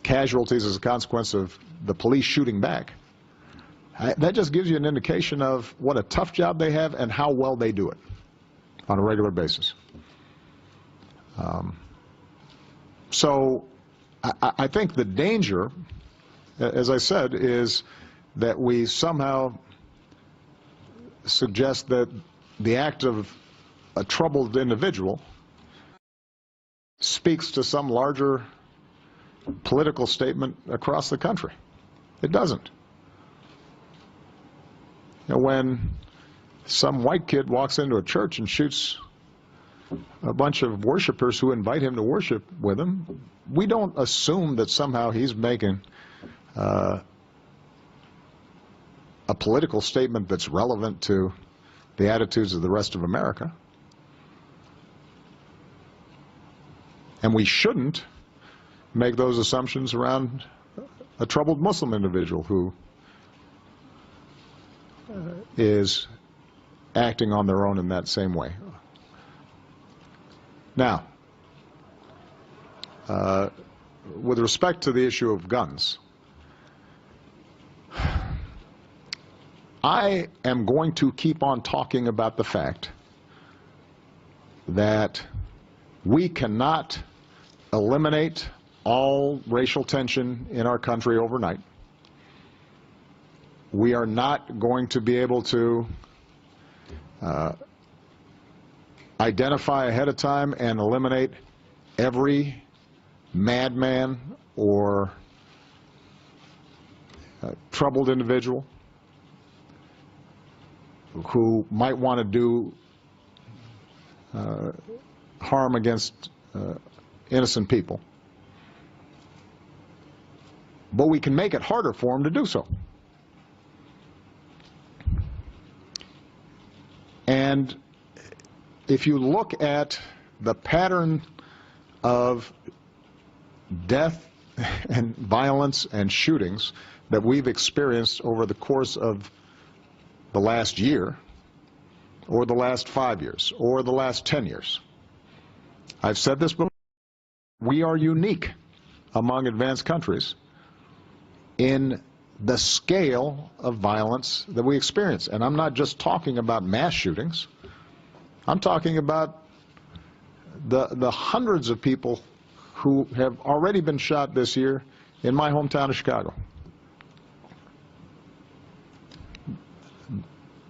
casualties as a consequence of the police shooting back. That just gives you an indication of what a tough job they have and how well they do it on a regular basis. So I think the danger, as I said, is that we somehow suggest that the act of a troubled individual speaks to some larger political statement across the country. It doesn't. You know, when some white kid walks into a church and shoots a bunch of worshipers who invite him to worship with him, we don't assume that somehow he's making a political statement that's relevant to the attitudes of the rest of America. And we shouldn't make those assumptions around a troubled Muslim individual who is acting on their own in that same way. Now, with respect to the issue of guns, I am going to keep on talking about the fact that we cannot eliminate all racial tension in our country overnight. We are not going to be able to identify ahead of time and eliminate every madman or troubled individual who might want to do harm against innocent people. But we can make it harder for them to do so. And if you look at the pattern of death and violence and shootings that we've experienced over the course of the last year, or the last 5 years, or the last 10 years, I've said this before, we are unique among advanced countries in the scale of violence that we experience. And I'm not just talking about mass shootings. I'm talking about the hundreds of people who have already been shot this year in my hometown of Chicago.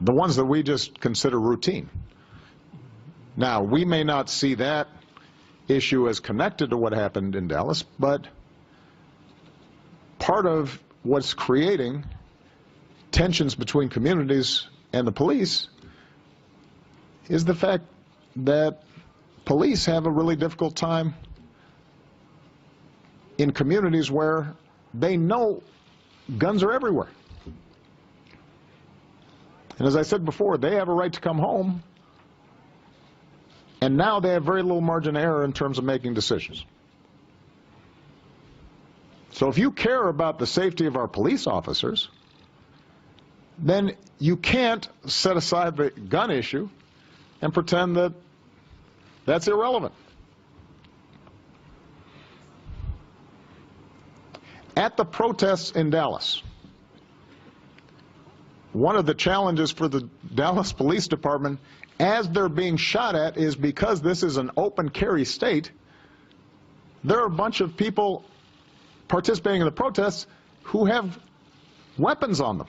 The ones that we just consider routine. Now, we may not see that issue as connected to what happened in Dallas, but part of what's creating tensions between communities and the police is the fact that police have a really difficult time in communities where they know guns are everywhere. And as I said before, they have a right to come home, and now they have very little margin of error in terms of making decisions. So if you care about the safety of our police officers, then you can't set aside the gun issue and pretend that that's irrelevant. At the protests in Dallas, one of the challenges for the Dallas Police Department as they're being shot at is because this is an open carry state, there are a bunch of people participating in the protests who have weapons on them.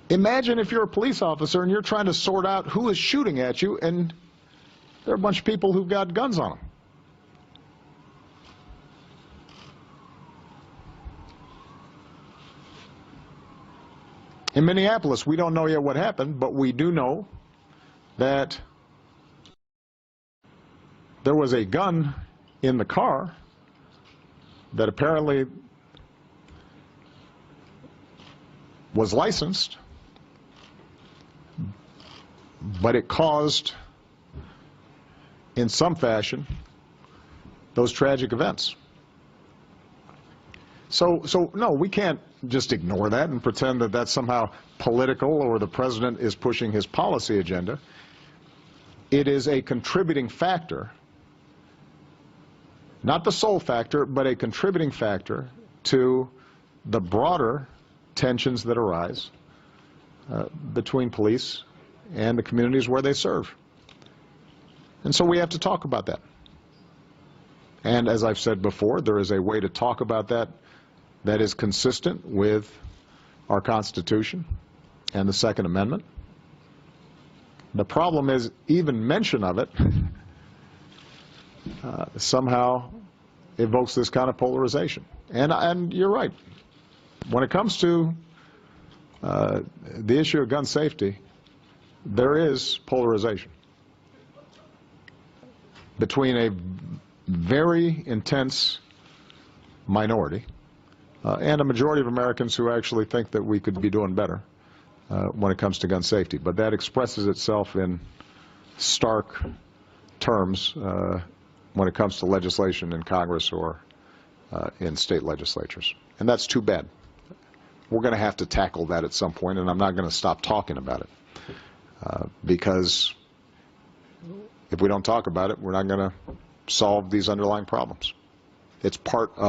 Imagine if you're a police officer and you're trying to sort out who is shooting at you and there are a bunch of people who've got guns on them. In Minneapolis, we don't know yet what happened, but we do know that there was a gun in the car that apparently was licensed, but it caused, in some fashion, those tragic events. So no, we can't just ignore that and pretend that that's somehow political or the president is pushing his policy agenda. It is a contributing factor not the sole factor, but a contributing factor to the broader tensions that arise between police and the communities where they serve. And so we have to talk about that. And as I've said before, there is a way to talk about that that is consistent with our Constitution and the Second Amendment. The problem is even mention of it somehow evokes this kind of polarization. And you're right. When it comes to the issue of gun safety, there is polarization between a very intense minority and a majority of Americans who actually think that we could be doing better when it comes to gun safety. But that expresses itself in stark terms when it comes to legislation in Congress or in state legislatures. And that's too bad. We're going to have to tackle that at some point, and I'm not going to stop talking about it. Because if we don't talk about it, we're not going to solve these underlying problems. It's part of